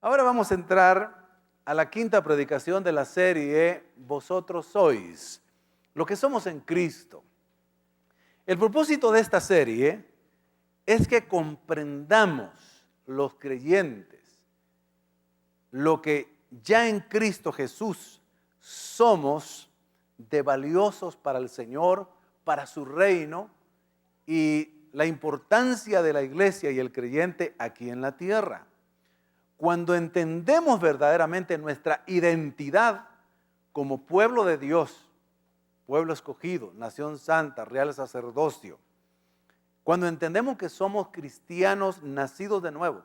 Ahora vamos a entrar a la quinta predicación de la serie Vosotros sois, lo que somos en Cristo. El propósito de esta serie es que comprendamos los creyentes lo que ya en Cristo Jesús somos de valiosos para el Señor, para su reino y la importancia de la iglesia y el creyente aquí en la tierra. Cuando entendemos verdaderamente nuestra identidad como pueblo de Dios, pueblo escogido, nación santa, real sacerdocio, cuando entendemos que somos cristianos nacidos de nuevo,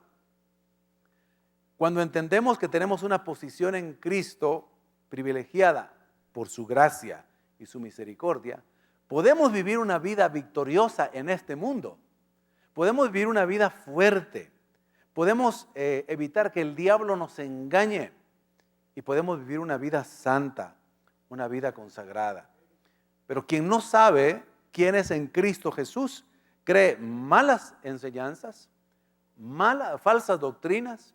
cuando entendemos que tenemos una posición en Cristo privilegiada por su gracia y su misericordia, podemos vivir una vida victoriosa en este mundo. Podemos vivir una vida fuerte. Podemos evitar que el diablo nos engañe y podemos vivir una vida santa, una vida consagrada. Pero quien no sabe quién es en Cristo Jesús, cree malas enseñanzas, falsas doctrinas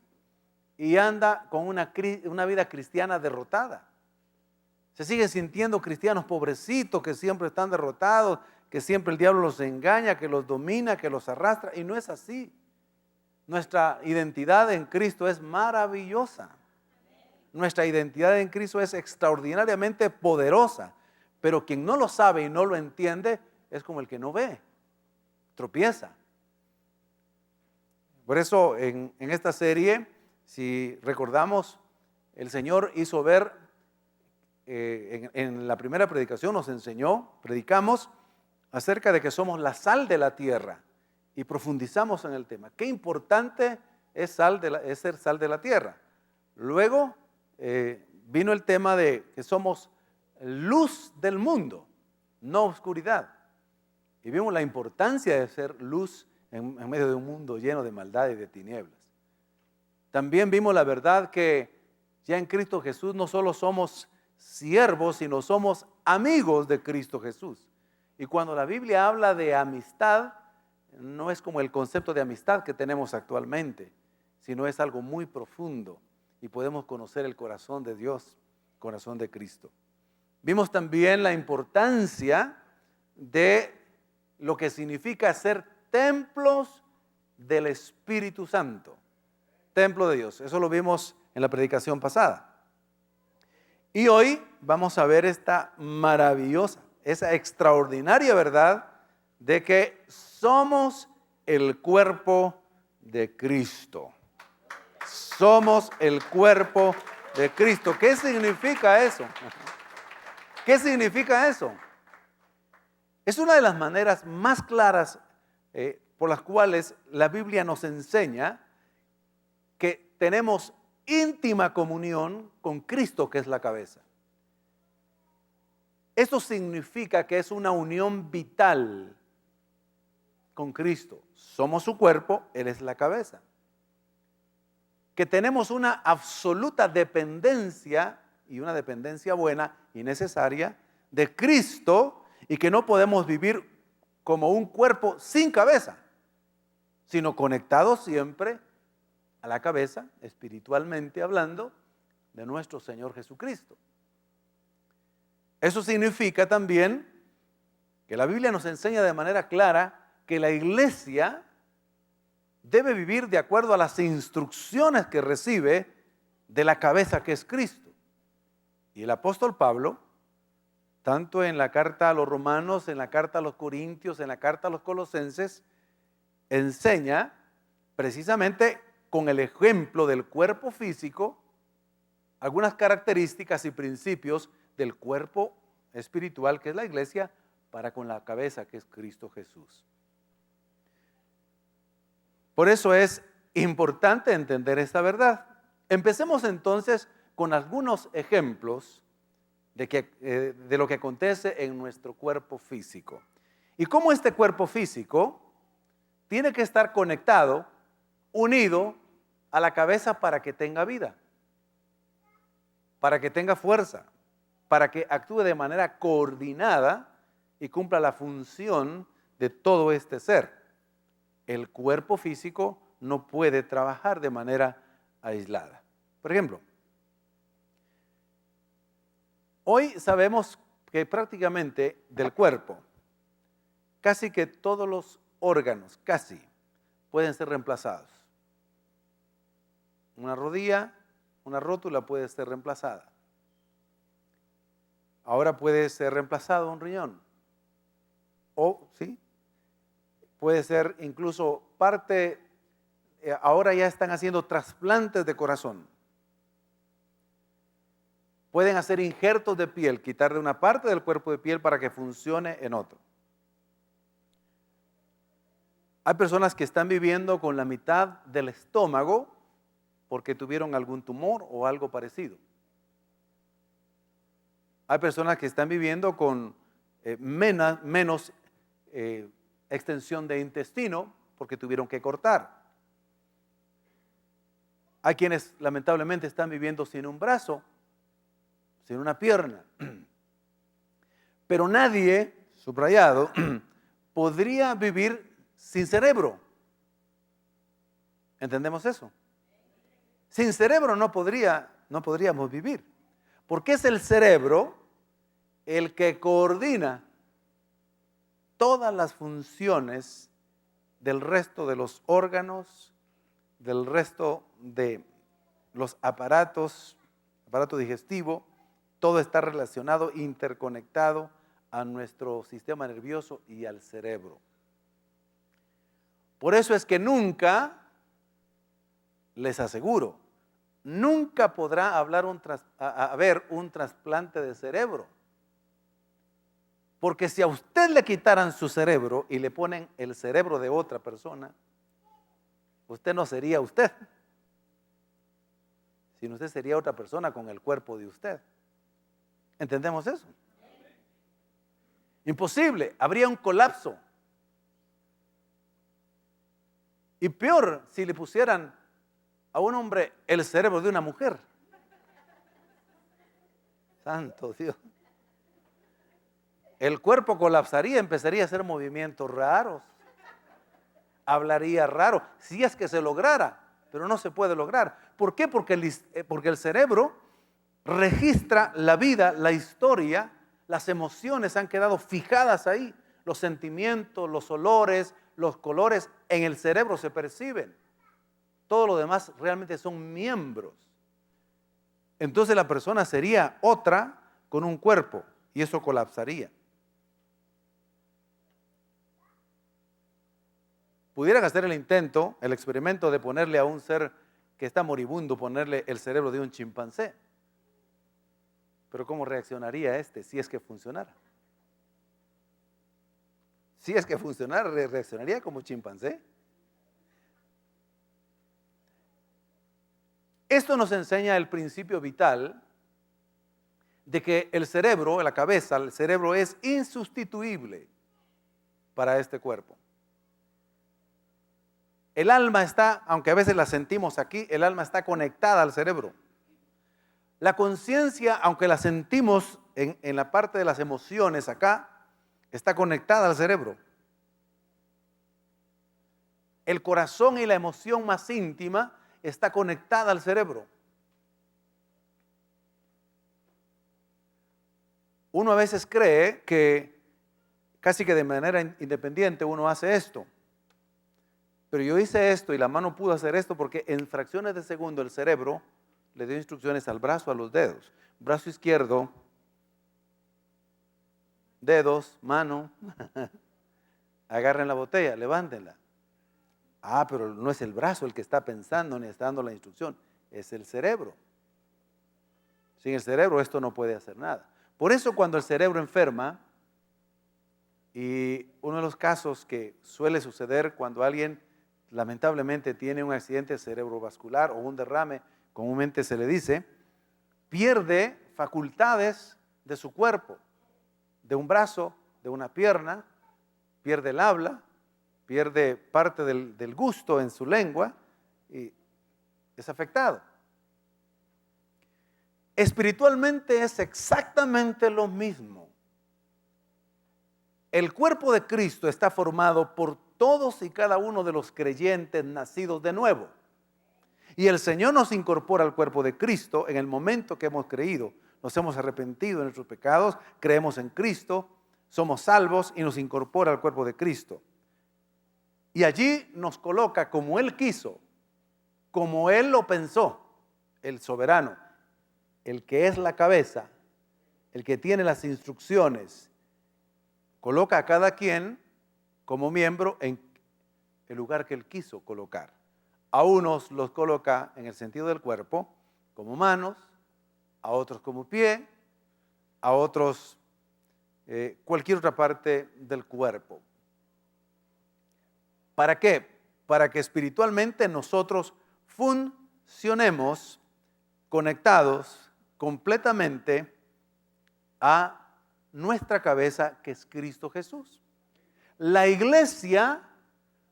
y anda con una vida cristiana derrotada. Se siguen sintiendo cristianos pobrecitos que siempre están derrotados, que siempre el diablo los engaña, que los domina, que los arrastra, y no es así. Nuestra identidad en Cristo es maravillosa. Nuestra identidad en Cristo es extraordinariamente poderosa, pero quien no lo sabe y no lo entiende es como el que no ve, tropieza. Por eso en esta serie, si recordamos, el Señor hizo ver, en la primera predicación nos predicamos acerca de que somos la sal de la tierra y profundizamos en el tema. Qué importante es ser sal de la tierra. Luego vino el tema de que somos luz del mundo, no oscuridad. Y vimos la importancia de ser luz en medio de un mundo lleno de maldad y de tinieblas. También vimos la verdad que ya en Cristo Jesús no solo somos siervos, sino somos amigos de Cristo Jesús. Y cuando la Biblia habla de amistad, no es como el concepto de amistad que tenemos actualmente, sino es algo muy profundo y podemos conocer el corazón de Dios, corazón de Cristo. Vimos también la importancia de lo que significa ser templos del Espíritu Santo. Templo de Dios. Eso lo vimos en la predicación pasada. Y hoy vamos a ver esta maravillosa, esa extraordinaria verdad de que somos el cuerpo de Cristo. Somos el cuerpo de Cristo. ¿Qué significa eso? ¿Qué significa eso? Es una de las maneras más claras por las cuales la Biblia nos enseña que tenemos íntima comunión con Cristo, que es la cabeza. Esto significa que es una unión vital con Cristo. Somos su cuerpo, Él es la cabeza. Que tenemos una absoluta dependencia, y una dependencia buena y necesaria, de Cristo, y que no podemos vivir como un cuerpo sin cabeza, sino conectados siempre a la cabeza, espiritualmente hablando, de nuestro Señor Jesucristo. Eso significa también que la Biblia nos enseña de manera clara que la iglesia debe vivir de acuerdo a las instrucciones que recibe de la cabeza que es Cristo. Y el apóstol Pablo, tanto en la carta a los romanos, en la carta a los corintios, en la carta a los colosenses, enseña precisamente con el ejemplo del cuerpo físico, algunas características y principios del cuerpo espiritual que es la iglesia, para con la cabeza que es Cristo Jesús. Por eso es importante entender esta verdad. Empecemos entonces con algunos ejemplos de lo que acontece en nuestro cuerpo físico. Y cómo este cuerpo físico tiene que estar conectado, unido a la cabeza para que tenga vida, para que tenga fuerza, para que actúe de manera coordinada y cumpla la función de todo este ser. El cuerpo físico no puede trabajar de manera aislada. Por ejemplo, hoy sabemos que prácticamente del cuerpo, casi que todos los órganos, casi, pueden ser reemplazados. Una rodilla, una rótula puede ser reemplazada. Ahora puede ser reemplazado un riñón. O, ¿sí? Puede ser incluso parte, ahora ya están haciendo trasplantes de corazón. Pueden hacer injertos de piel, quitarle una parte del cuerpo de piel para que funcione en otro. Hay personas que están viviendo con la mitad del estómago porque tuvieron algún tumor o algo parecido. Hay personas que están viviendo con menos extensión de intestino porque tuvieron que cortar. Hay quienes lamentablemente están viviendo sin un brazo, sin una pierna. Pero nadie, subrayado, podría vivir sin cerebro. ¿Entendemos eso? Sin cerebro no podríamos vivir. Porque es el cerebro el que coordina todas las funciones del resto de los órganos, del resto de los aparato digestivo. Todo está relacionado, interconectado a nuestro sistema nervioso y al cerebro. Por eso es que nunca, les aseguro, nunca podrá haber un trasplante de cerebro. Porque si a usted le quitaran su cerebro y le ponen el cerebro de otra persona, usted no sería usted, sino usted sería otra persona con el cuerpo de usted. ¿Entendemos eso? Imposible, habría un colapso. Y peor si le pusieran a un hombre el cerebro de una mujer. Santo Dios. El cuerpo colapsaría, empezaría a hacer movimientos raros. Hablaría raro, si es que se lograra, pero no se puede lograr. ¿Por qué? Porque el cerebro registra la vida, la historia, las emociones han quedado fijadas ahí. Los sentimientos, los olores, los colores en el cerebro se perciben. Todo lo demás realmente son miembros. Entonces la persona sería otra con un cuerpo y eso colapsaría. Pudieran hacer el intento, el experimento de ponerle a un ser que está moribundo, ponerle el cerebro de un chimpancé. Pero ¿cómo reaccionaría este si es que funcionara? Si es que funcionara, reaccionaría como chimpancé. Esto nos enseña el principio vital de que el cerebro, la cabeza, el cerebro es insustituible para este cuerpo. El alma está, aunque a veces la sentimos aquí, el alma está conectada al cerebro. La conciencia, aunque la sentimos en la parte de las emociones acá, está conectada al cerebro. El corazón y la emoción más íntima está conectada al cerebro. Uno a veces cree que casi que de manera independiente uno hace esto. Pero yo hice esto y la mano pudo hacer esto porque en fracciones de segundo el cerebro le dio instrucciones al brazo, a los dedos. Brazo izquierdo, dedos, mano, agarren la botella, levántenla. Ah, pero no es el brazo el que está pensando ni está dando la instrucción, es el cerebro. Sin el cerebro esto no puede hacer nada. Por eso cuando el cerebro enferma, y uno de los casos que suele suceder cuando alguien lamentablemente tiene un accidente cerebrovascular o un derrame, comúnmente se le dice, pierde facultades de su cuerpo, de un brazo, de una pierna, pierde el habla, pierde parte del gusto en su lengua y es afectado. Espiritualmente es exactamente lo mismo. El cuerpo de Cristo está formado por todos y cada uno de los creyentes nacidos de nuevo. Y el Señor nos incorpora al cuerpo de Cristo en el momento que hemos creído. Nos hemos arrepentido de nuestros pecados, creemos en Cristo, somos salvos y nos incorpora al cuerpo de Cristo. Y allí nos coloca como Él quiso, como Él lo pensó, el soberano, el que es la cabeza, el que tiene las instrucciones, coloca a cada quien como miembro en el lugar que Él quiso colocar. A unos los coloca en el sentido del cuerpo, como manos, a otros como pie, a otros cualquier otra parte del cuerpo. ¿Para qué? Para que espiritualmente nosotros funcionemos conectados completamente a nuestra cabeza, que es Cristo Jesús. La iglesia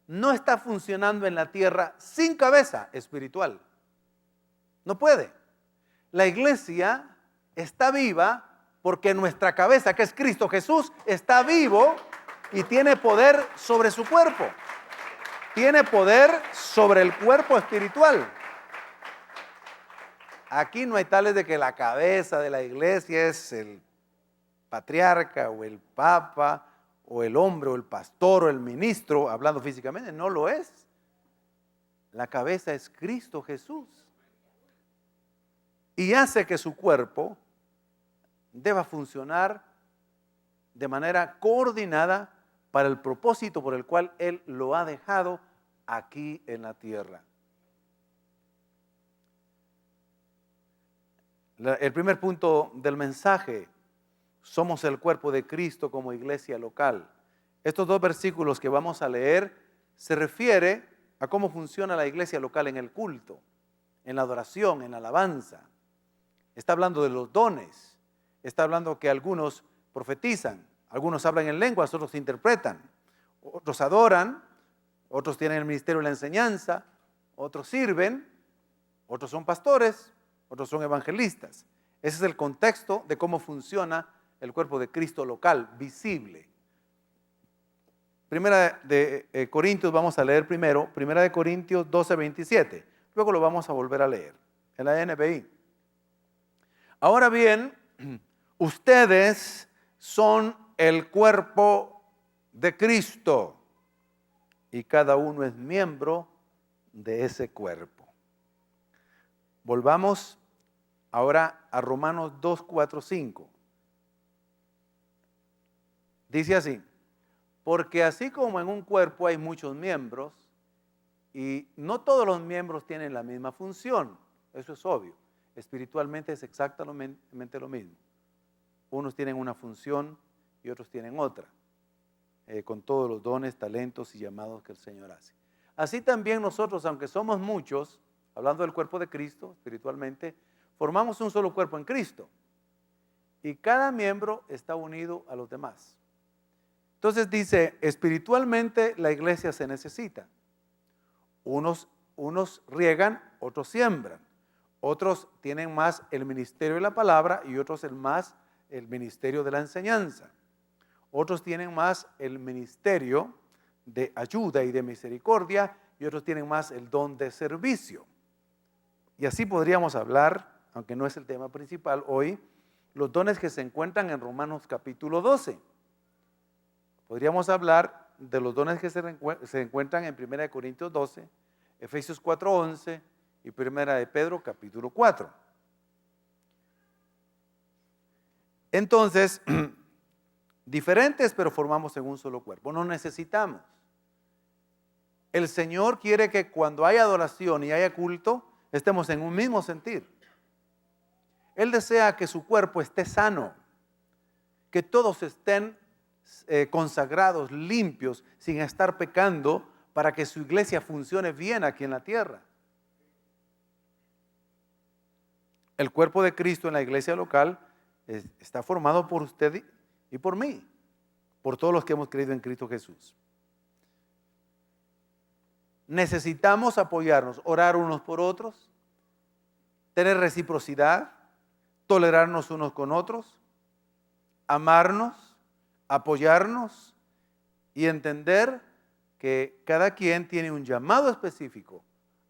no está funcionando en la tierra sin cabeza espiritual. No puede. La iglesia está viva porque nuestra cabeza, que es Cristo Jesús, está vivo y tiene poder sobre su cuerpo. Tiene poder sobre el cuerpo espiritual. Aquí no hay tales de que la cabeza de la iglesia es el patriarca o el papa o el hombre o el pastor o el ministro, hablando físicamente. No lo es. La cabeza es Cristo Jesús. Y hace que su cuerpo deba funcionar de manera coordinada para el propósito por el cual Él lo ha dejado aquí en la tierra. El primer punto del mensaje: somos el cuerpo de Cristo como iglesia local. Estos dos versículos que vamos a leer se refiere a cómo funciona la iglesia local en el culto, en la adoración, en la alabanza. Está hablando de los dones. Está hablando que algunos profetizan, algunos hablan en lenguas, otros interpretan, otros adoran, otros tienen el ministerio de la enseñanza, otros sirven, otros son pastores, otros son evangelistas. Ese es el contexto de cómo funciona el cuerpo de Cristo local, visible. Primera de Corintios, vamos a leer primero, Primera de Corintios 12:27. Luego lo vamos a volver a leer en la NBI. Ahora bien, ustedes son el cuerpo de Cristo y cada uno es miembro de ese cuerpo. Volvamos ahora a Romanos 2, 4, 5. Dice así: porque así como en un cuerpo hay muchos miembros, y no todos los miembros tienen la misma función, eso es obvio. Espiritualmente es exactamente lo mismo. Unos tienen una función y otros tienen otra, con todos los dones, talentos y llamados que el Señor hace. Así también nosotros, aunque somos muchos, hablando del cuerpo de Cristo, espiritualmente, formamos un solo cuerpo en Cristo. Y cada miembro está unido a los demás. Entonces dice, espiritualmente la iglesia se necesita. Unos riegan, otros siembran. Otros tienen más el ministerio de la palabra y otros el ministerio de la enseñanza. Otros tienen más el ministerio de ayuda y de misericordia y otros tienen más el don de servicio. Y así podríamos hablar, aunque no es el tema principal hoy, los dones que se encuentran en Romanos capítulo 12. Podríamos hablar de los dones que se encuentran en 1 Corintios 12, Efesios 4:11 y 1 de Pedro capítulo 4. Entonces, diferentes pero formamos en un solo cuerpo. No necesitamos. El Señor quiere que cuando haya adoración y haya culto, estemos en un mismo sentir. Él desea que su cuerpo esté sano, que todos estén consagrados, limpios, sin estar pecando, para que su iglesia funcione bien aquí en la tierra. El cuerpo de Cristo en la iglesia local está formado por usted y por mí, por todos los que hemos creído en Cristo Jesús. Necesitamos apoyarnos, orar unos por otros, tener reciprocidad, tolerarnos unos con otros, amarnos, apoyarnos y entender que cada quien tiene un llamado específico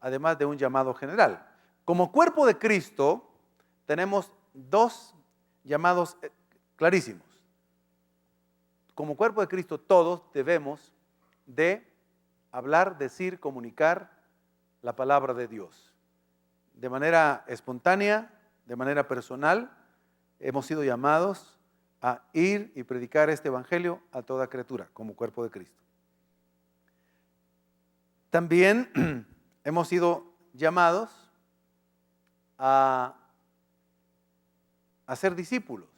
además de un llamado general. Como cuerpo de Cristo, tenemos dos llamados clarísimos. Como cuerpo de Cristo, todos debemos de hablar, decir, comunicar la palabra de Dios. De manera espontánea, de manera personal, hemos sido llamados a ir y predicar este evangelio a toda criatura, como cuerpo de Cristo. También hemos sido llamados a ser discípulos,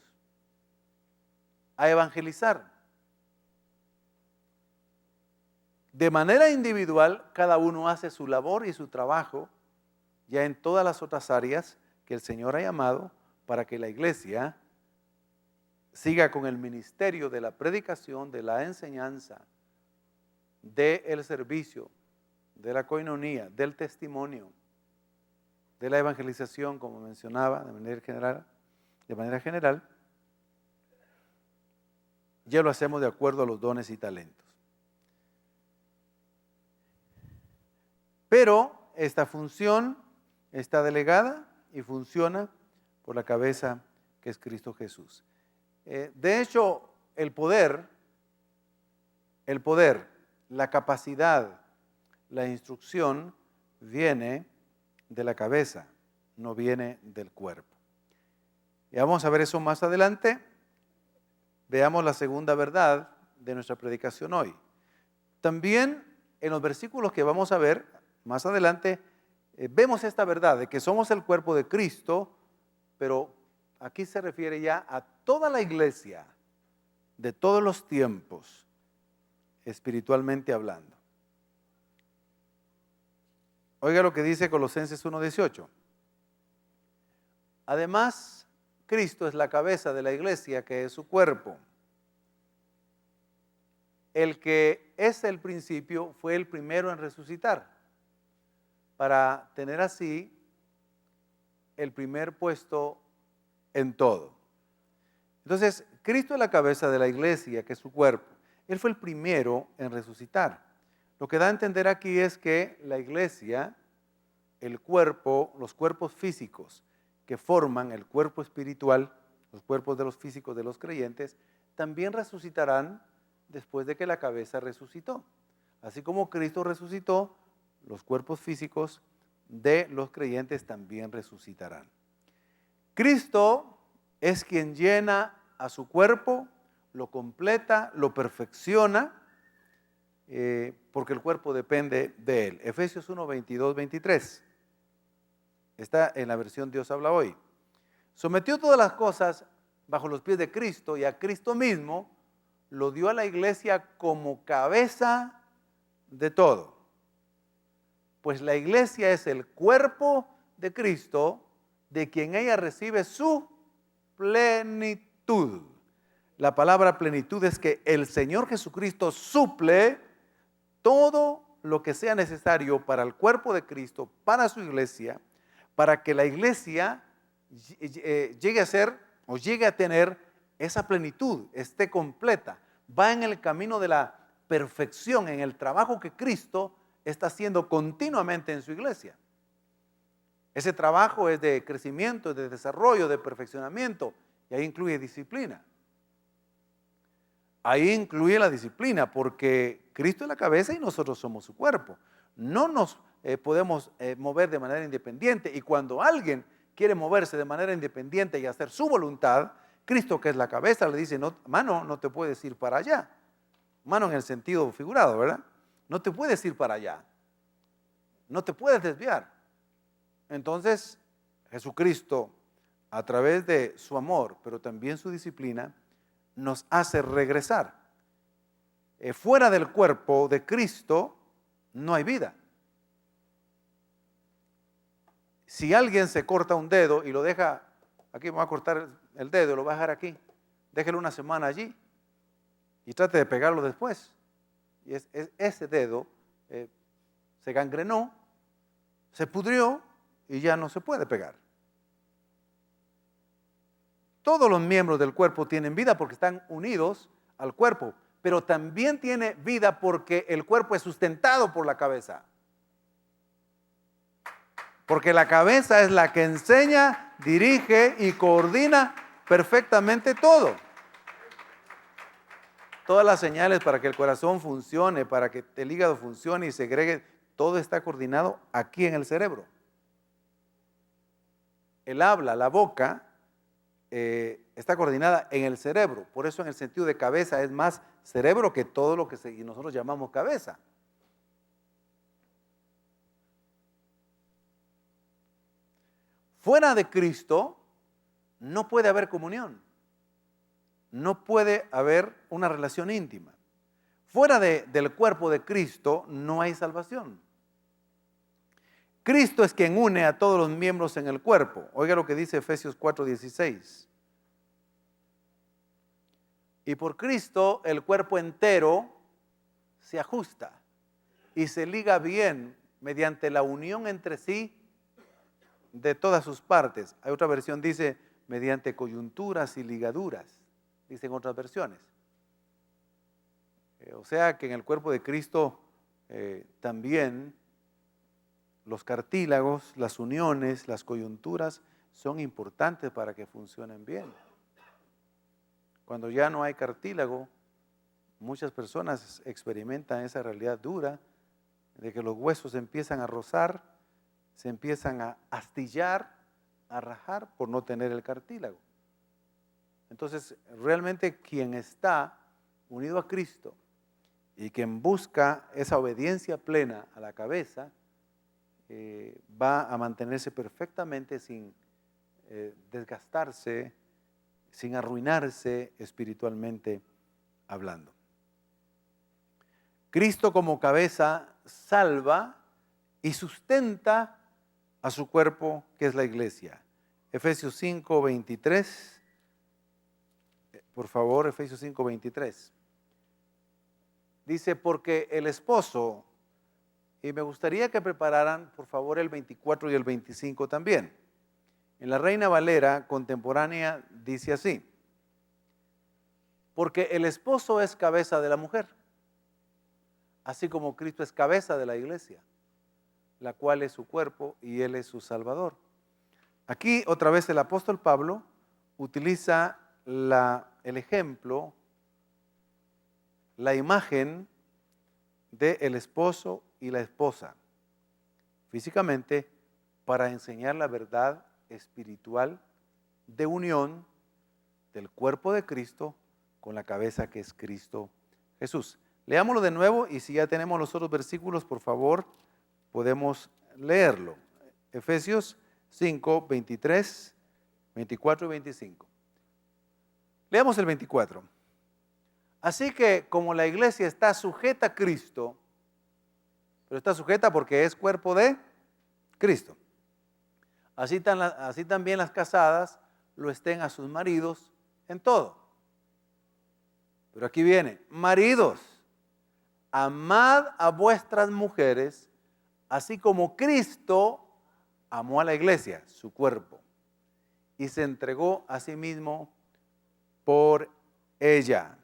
a evangelizar. De manera individual, cada uno hace su labor y su trabajo ya en todas las otras áreas que el Señor ha llamado para que la iglesia siga con el ministerio de la predicación, de la enseñanza, del servicio, de la coinonía, del testimonio, de la evangelización, como mencionaba de manera general, ya lo hacemos de acuerdo a los dones y talentos. Pero esta función está delegada y funciona por la cabeza que es Cristo Jesús. De hecho, el poder, la capacidad, la instrucción viene de la cabeza, no viene del cuerpo. Y vamos a ver eso más adelante. Veamos la segunda verdad de nuestra predicación hoy. También en los versículos que vamos a ver más adelante, vemos esta verdad de que somos el cuerpo de Cristo, pero aquí se refiere ya a toda la iglesia de todos los tiempos, espiritualmente hablando. Oiga lo que dice Colosenses 1:18. Además, Cristo es la cabeza de la iglesia, que es su cuerpo. El que es el principio fue el primero en resucitar, para tener así el primer puesto en todo. Entonces, Cristo es la cabeza de la iglesia, que es su cuerpo. Él fue el primero en resucitar. Lo que da a entender aquí es que la iglesia, el cuerpo, los cuerpos físicos que forman el cuerpo espiritual, los cuerpos de los físicos de los creyentes, también resucitarán después de que la cabeza resucitó. Así como Cristo resucitó, los cuerpos físicos de los creyentes también resucitarán. Cristo es quien llena a su cuerpo, lo completa, lo perfecciona, porque el cuerpo depende de él. Efesios 1, 22, 23. Está en la versión Dios habla hoy. Sometió todas las cosas bajo los pies de Cristo y a Cristo mismo lo dio a la iglesia como cabeza de todo. Pues la iglesia es el cuerpo de Cristo, de quien ella recibe su plenitud. La palabra plenitud es que el Señor Jesucristo suple todo lo que sea necesario para el cuerpo de Cristo, para su iglesia, para que la iglesia llegue a ser o llegue a tener esa plenitud, esté completa. Va en el camino de la perfección, en el trabajo que Cristo está haciendo continuamente en su iglesia. Ese trabajo es de crecimiento, de desarrollo, de perfeccionamiento, y ahí incluye disciplina. Ahí incluye la disciplina, porque Cristo es la cabeza y nosotros somos su cuerpo. No nos podemos mover de manera independiente, y cuando alguien quiere moverse de manera independiente y hacer su voluntad, Cristo, que es la cabeza, le dice: no, mano, no te puedes ir para allá. Mano en el sentido figurado, ¿verdad? No te puedes ir para allá. No te puedes desviar. Entonces, Jesucristo, a través de su amor, pero también su disciplina, nos hace regresar. Fuera del cuerpo de Cristo no hay vida. Si alguien se corta un dedo y lo deja, aquí me va a cortar el dedo, lo va a dejar aquí, déjelo una semana allí y trate de pegarlo después. Y ese dedo se gangrenó, se pudrió y ya no se puede pegar. Todos los miembros del cuerpo tienen vida porque están unidos al cuerpo, pero también tiene vida porque el cuerpo es sustentado por la cabeza. Porque la cabeza es la que enseña, dirige y coordina perfectamente todo. Todas las señales para que el corazón funcione, para que el hígado funcione y segregue, todo está coordinado aquí en el cerebro. El habla, la boca, está coordinada en el cerebro. Por eso en el sentido de cabeza es más cerebro que todo lo que nosotros llamamos cabeza. Fuera de Cristo no puede haber comunión. No puede haber una relación íntima. Fuera del cuerpo de Cristo no hay salvación. Cristo es quien une a todos los miembros en el cuerpo. Oiga lo que dice Efesios 4:16. Y por Cristo el cuerpo entero se ajusta y se liga bien mediante la unión entre sí de todas sus partes. Hay otra versión dice mediante coyunturas y ligaduras, dicen otras versiones. O sea que en el cuerpo de Cristo también los cartílagos, las uniones, las coyunturas son importantes para que funcionen bien. Cuando ya no hay cartílago, muchas personas experimentan esa realidad dura de que los huesos empiezan a rozar, se empiezan a astillar, a rajar por no tener el cartílago. Entonces, realmente quien está unido a Cristo y quien busca esa obediencia plena a la cabeza, va a mantenerse perfectamente sin desgastarse, sin arruinarse espiritualmente hablando. Cristo como cabeza salva y sustenta a su cuerpo, que es la iglesia. Efesios 5:23. Por favor, Efesios 5:23. Dice, porque el esposo, y me gustaría que prepararan, por favor, el 24 y el 25 también. En la Reina Valera contemporánea dice así, porque el esposo es cabeza de la mujer, así como Cristo es cabeza de la iglesia, la cual es su cuerpo y Él es su Salvador. Aquí otra vez el apóstol Pablo utiliza el ejemplo, la imagen del esposo y la esposa, físicamente, para enseñar la verdad espiritual de unión del cuerpo de Cristo con la cabeza que es Cristo Jesús. Leámoslo de nuevo y si ya tenemos los otros versículos, por favor, podemos leerlo. Efesios 5, 23, 24 y 25. Leamos el 24. Así que como la iglesia está sujeta a Cristo, pero está sujeta porque es cuerpo de Cristo, así también las casadas lo estén a sus maridos en todo. Pero aquí viene, maridos, amad a vuestras mujeres, así como Cristo amó a la iglesia, su cuerpo, y se entregó a sí mismo por ella.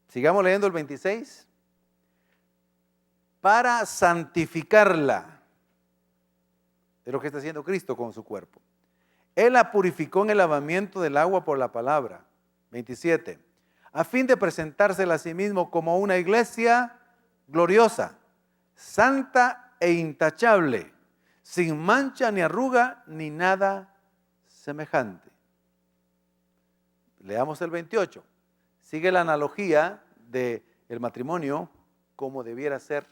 Sigamos leyendo el 26. Para santificarla, es lo que está haciendo Cristo con su cuerpo. Él la purificó en el lavamiento del agua por la palabra. 27. A fin de presentársela a sí mismo como una iglesia gloriosa, santa e intachable, sin mancha ni arruga ni nada semejante. Leamos el 28. Sigue la analogía del matrimonio como debiera ser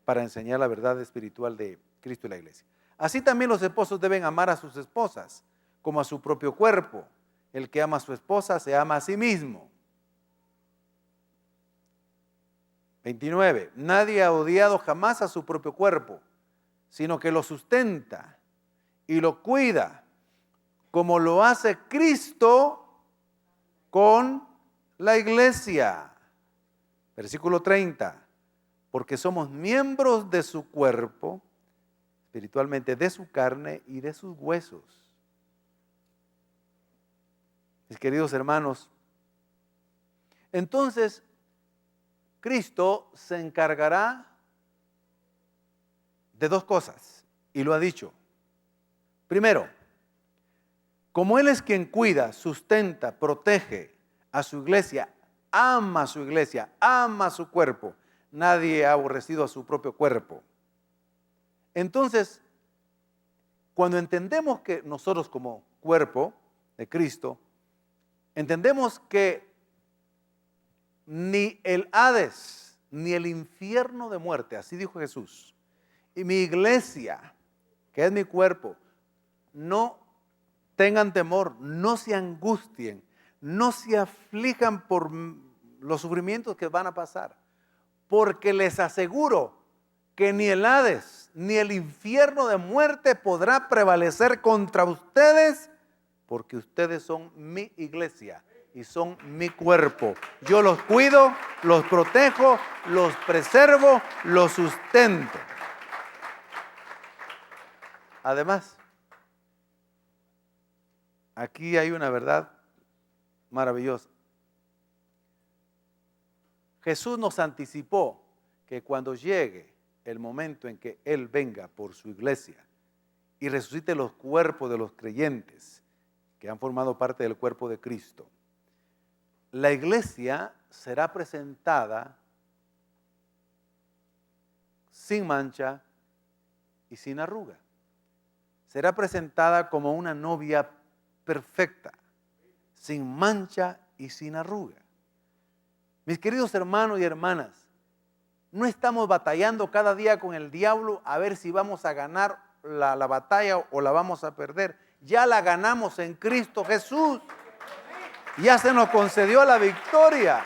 para enseñar la verdad espiritual de Cristo y la iglesia. Así también los esposos deben amar a sus esposas como a su propio cuerpo. El que ama a su esposa se ama a sí mismo. 29. Nadie ha odiado jamás a su propio cuerpo, sino que lo sustenta y lo cuida, como lo hace Cristo con la iglesia. Versículo 30. Porque somos miembros de su cuerpo, espiritualmente de su carne y de sus huesos. Mis queridos hermanos, entonces Cristo se encargará de dos cosas, y lo ha dicho. Primero, como Él es quien cuida, sustenta, protege a su iglesia, ama a su iglesia, ama a su cuerpo, nadie ha aborrecido a su propio cuerpo. Entonces, cuando entendemos que nosotros como cuerpo de Cristo, entendemos que ni el Hades, ni el infierno de muerte, así dijo Jesús, y mi iglesia, que es mi cuerpo, no tengan temor, no se angustien, no se aflijan por los sufrimientos que van a pasar, porque les aseguro que ni el Hades, ni el infierno de muerte podrá prevalecer contra ustedes, porque ustedes son mi iglesia y son mi cuerpo. Yo los cuido, los protejo, los preservo, los sustento. Además, aquí hay una verdad maravillosa. Jesús nos anticipó que cuando llegue el momento en que Él venga por su iglesia y resucite los cuerpos de los creyentes que han formado parte del cuerpo de Cristo, la iglesia será presentada sin mancha y sin arruga. Será presentada como una novia perfecta, sin mancha y sin arruga. Mis queridos hermanos y hermanas, no estamos batallando cada día con el diablo a ver si vamos a ganar la batalla o la vamos a perder. Ya la ganamos en Cristo Jesús. Ya se nos concedió la victoria.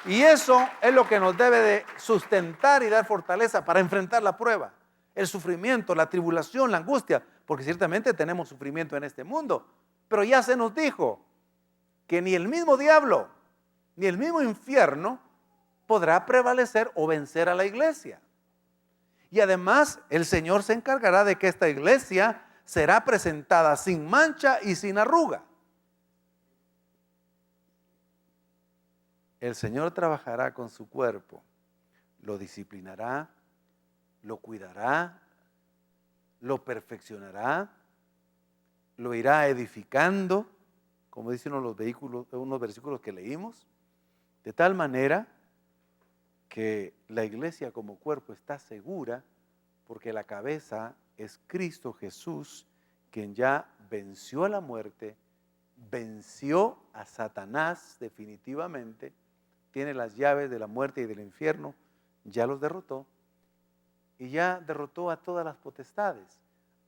Y eso es lo que nos debe de sustentar y dar fortaleza para enfrentar la prueba, el sufrimiento, la tribulación, la angustia, porque ciertamente tenemos sufrimiento en este mundo. Pero ya se nos dijo que ni el mismo diablo, ni el mismo infierno podrá prevalecer o vencer a la iglesia. Y además el Señor se encargará de que esta iglesia será presentada sin mancha y sin arruga. El Señor trabajará con su cuerpo, lo disciplinará, lo cuidará, lo perfeccionará, lo irá edificando, como dicen unos versículos que leímos, de tal manera que la iglesia como cuerpo está segura porque la cabeza es Cristo Jesús, quien ya venció a la muerte, venció a Satanás definitivamente, tiene las llaves de la muerte y del infierno, ya los derrotó y ya derrotó a todas las potestades.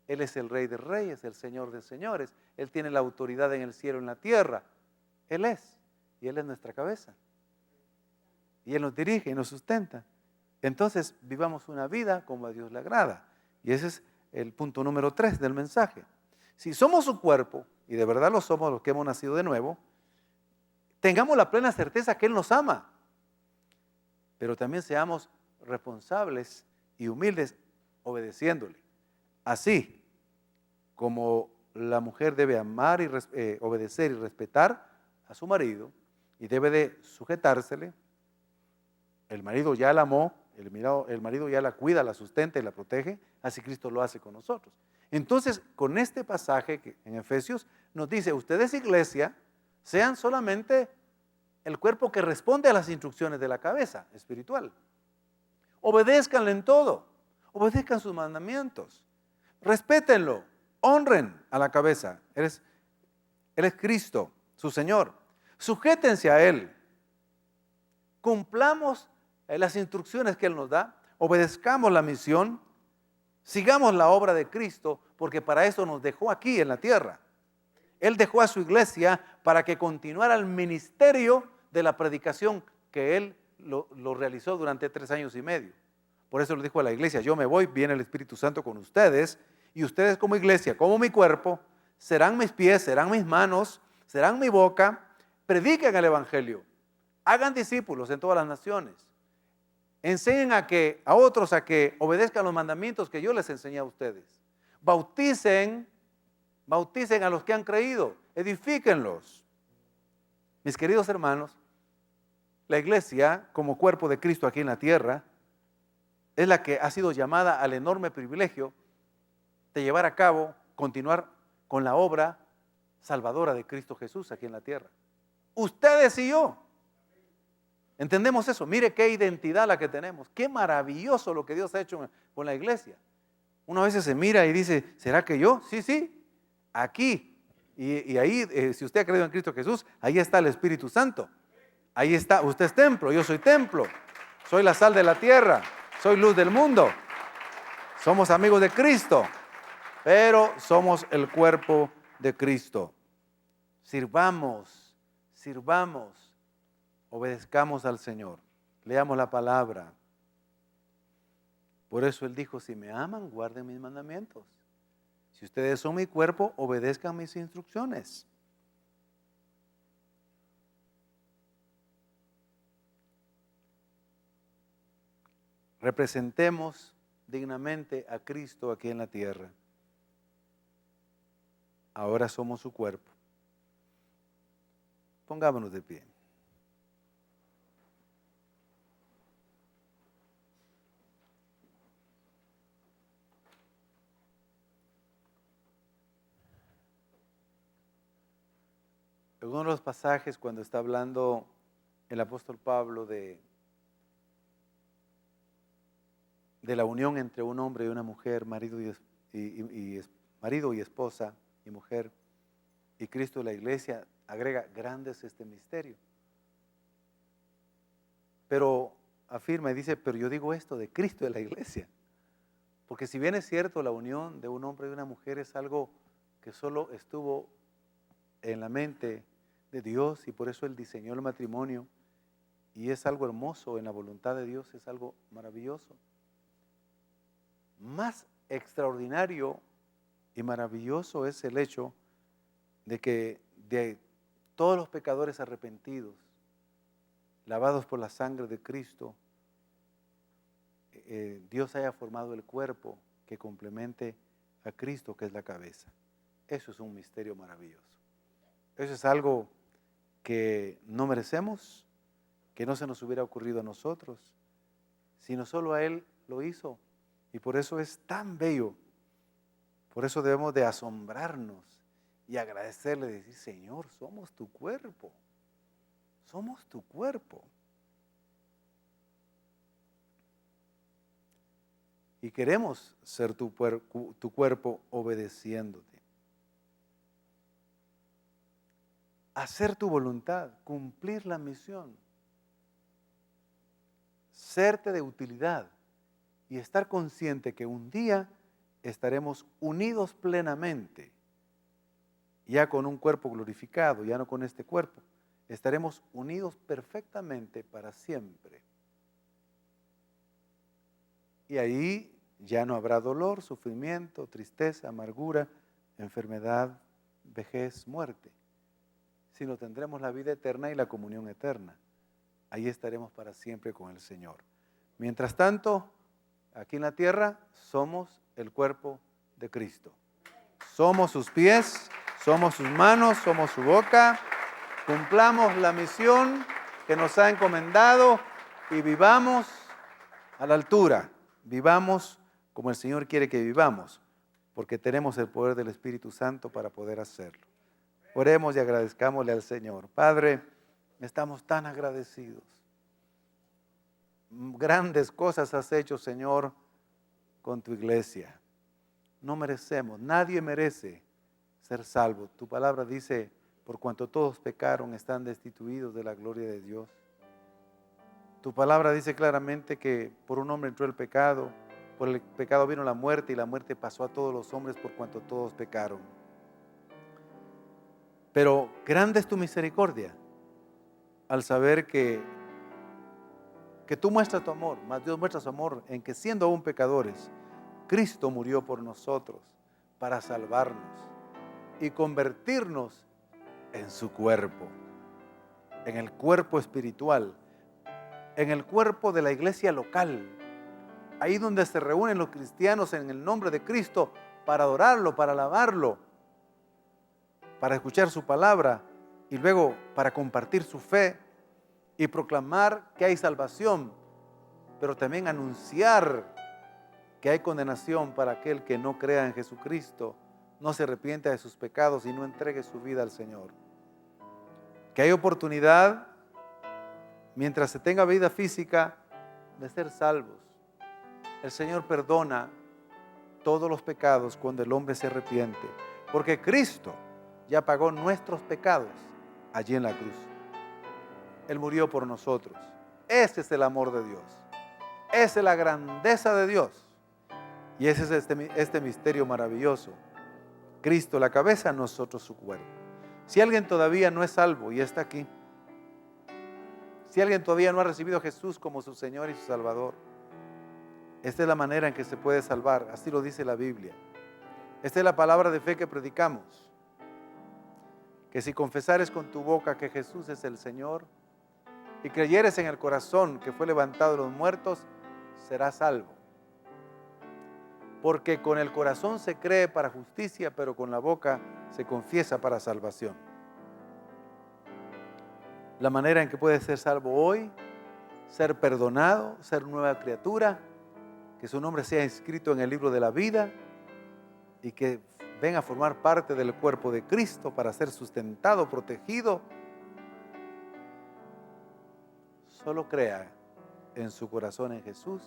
Él es el Rey de Reyes, el Señor de Señores. Él tiene la autoridad en el cielo y en la tierra. Él es, y Él es nuestra cabeza. Y Él nos dirige y nos sustenta. Entonces, vivamos una vida como a Dios le agrada. Y ese es el punto número 3 del mensaje. Si somos su cuerpo, y de verdad lo somos los que hemos nacido de nuevo, tengamos la plena certeza que Él nos ama. Pero también seamos responsables y humildes obedeciéndole. Así como la mujer debe amar y obedecer y respetar a su marido y debe de sujetársele, el marido ya la amó, el marido ya la cuida, la sustenta y la protege, así Cristo lo hace con nosotros. Entonces, con este pasaje que en Efesios nos dice, ustedes iglesia, sean solamente el cuerpo que responde a las instrucciones de la cabeza espiritual. Obedézcanle en todo, obedezcan sus mandamientos, respétenlo, honren a la cabeza. Él es Cristo, su Señor. Sujétense a Él. Cumplamos las instrucciones que Él nos da, obedezcamos la misión, sigamos la obra de Cristo, porque para eso nos dejó aquí en la tierra. Él dejó a su iglesia para que continuara el ministerio de la predicación que Él lo realizó durante 3 años y medio. Por eso le dijo a la iglesia, yo me voy, viene el Espíritu Santo con ustedes, y ustedes como iglesia, como mi cuerpo, serán mis pies, serán mis manos, serán mi boca, prediquen el Evangelio, hagan discípulos en todas las naciones, enseñen a otros a que obedezcan los mandamientos que yo les enseñé a ustedes, bauticen a los que han creído, edifíquenlos. Mis queridos hermanos, la iglesia como cuerpo de Cristo aquí en la tierra es la que ha sido llamada al enorme privilegio de llevar a cabo, continuar con la obra salvadora de Cristo Jesús aquí en la tierra. Ustedes y yo. ¿Entendemos eso? Mire qué identidad la que tenemos. Qué maravilloso lo que Dios ha hecho con la iglesia. Uno a veces se mira y dice, ¿será que yo? Sí, sí, aquí. Y ahí, si usted ha creído en Cristo Jesús, ahí está el Espíritu Santo. Ahí está, usted es templo, yo soy templo. Soy la sal de la tierra, soy luz del mundo. Somos amigos de Cristo, pero somos el cuerpo de Cristo. Sirvamos, obedezcamos al Señor. Leamos la palabra. Por eso Él dijo, si me aman, guarden mis mandamientos. Si ustedes son mi cuerpo, obedezcan mis instrucciones. Representemos dignamente a Cristo aquí en la tierra. Ahora somos su cuerpo. Pongámonos de pie. En uno de los pasajes cuando está hablando el apóstol Pablo de la unión entre un hombre y una mujer, marido y esposa y mujer, y Cristo y la iglesia, agrega, grande es este misterio. Pero afirma y dice, pero yo digo esto de Cristo y la iglesia. Porque si bien es cierto, la unión de un hombre y una mujer es algo que solo estuvo en la mente de Dios y por eso Él diseñó el matrimonio y es algo hermoso en la voluntad de Dios, es algo maravilloso. Más extraordinario y maravilloso es el hecho de que de todos los pecadores arrepentidos, lavados por la sangre de Cristo, Dios haya formado el cuerpo que complemente a Cristo, que es la cabeza. Eso es un misterio maravilloso. Eso es algo que no merecemos, que no se nos hubiera ocurrido a nosotros, sino solo a Él lo hizo. Y por eso es tan bello. Por eso debemos de asombrarnos y agradecerle, decir, Señor, somos tu cuerpo. Somos tu cuerpo. Y queremos ser tu cuerpo obedeciéndote. Hacer tu voluntad, cumplir la misión. Serte de utilidad y estar consciente que un día estaremos unidos plenamente, ya con un cuerpo glorificado, ya no con este cuerpo. Estaremos unidos perfectamente para siempre. Y ahí ya no habrá dolor, sufrimiento, tristeza, amargura, enfermedad, vejez, muerte, sino tendremos la vida eterna y la comunión eterna. Ahí estaremos para siempre con el Señor. Mientras tanto, aquí en la tierra somos el cuerpo de Cristo. Somos sus pies, somos sus manos, somos su boca. Cumplamos la misión que nos ha encomendado y vivamos a la altura. Vivamos como el Señor quiere que vivamos, porque tenemos el poder del Espíritu Santo para poder hacerlo. Oremos y agradezcámosle al Señor. Padre, estamos tan agradecidos. Grandes cosas has hecho, Señor, con tu iglesia. No merecemos, nadie merece ser salvo. Tu palabra dice, por cuanto todos pecaron, están destituidos de la gloria de Dios. Tu palabra dice claramente que por un hombre entró el pecado, por el pecado vino la muerte y la muerte pasó a todos los hombres por cuanto todos pecaron. Pero grande es tu misericordia al saber que tú muestras tu amor, más Dios muestra su amor en que siendo aún pecadores, Cristo murió por nosotros para salvarnos y convertirnos en su cuerpo, en el cuerpo espiritual, en el cuerpo de la iglesia local, ahí donde se reúnen los cristianos en el nombre de Cristo para adorarlo, para alabarlo, para escuchar su palabra y luego para compartir su fe y proclamar que hay salvación, pero también anunciar que hay condenación para aquel que no crea en Jesucristo, no se arrepienta de sus pecados y no entregue su vida al Señor. Que hay oportunidad, mientras se tenga vida física, de ser salvos. El Señor perdona todos los pecados cuando el hombre se arrepiente, porque Cristo ya pagó nuestros pecados allí en la cruz. Él murió por nosotros. Ese es el amor de Dios. Esa es la grandeza de Dios. Y ese es este misterio maravilloso. Cristo la cabeza, nosotros su cuerpo. Si alguien todavía no es salvo y está aquí, si alguien todavía no ha recibido a Jesús como su Señor y su Salvador, esta es la manera en que se puede salvar. Así lo dice la Biblia. Esta es la palabra de fe que predicamos. Que si confesares con tu boca que Jesús es el Señor y creyeres en el corazón que fue levantado de los muertos, serás salvo. Porque con el corazón se cree para justicia, pero con la boca se confiesa para salvación. La manera en que puedes ser salvo hoy, ser perdonado, ser nueva criatura, que su nombre sea inscrito en el libro de la vida y que venga a formar parte del cuerpo de Cristo para ser sustentado, protegido. Solo crea en su corazón en Jesús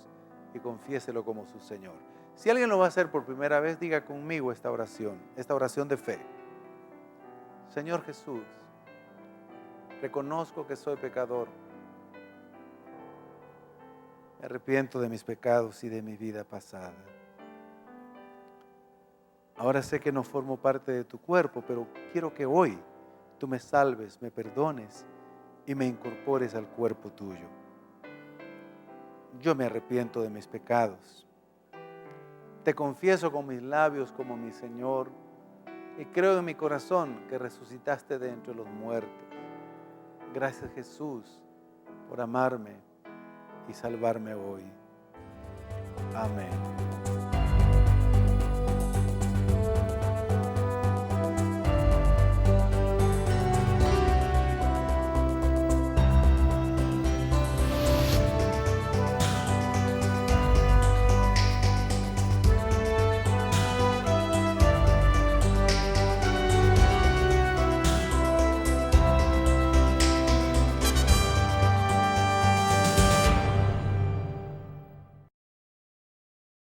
y confiéselo como su Señor. Si alguien lo va a hacer por primera vez, diga conmigo esta oración de fe. Señor Jesús, reconozco que soy pecador. Me arrepiento de mis pecados y de mi vida pasada. Ahora sé que no formo parte de tu cuerpo, pero quiero que hoy tú me salves, me perdones y me incorpores al cuerpo tuyo. Yo me arrepiento de mis pecados. Te confieso con mis labios como mi Señor y creo en mi corazón que resucitaste de entre los muertos. Gracias, Jesús, por amarme y salvarme hoy. Amén.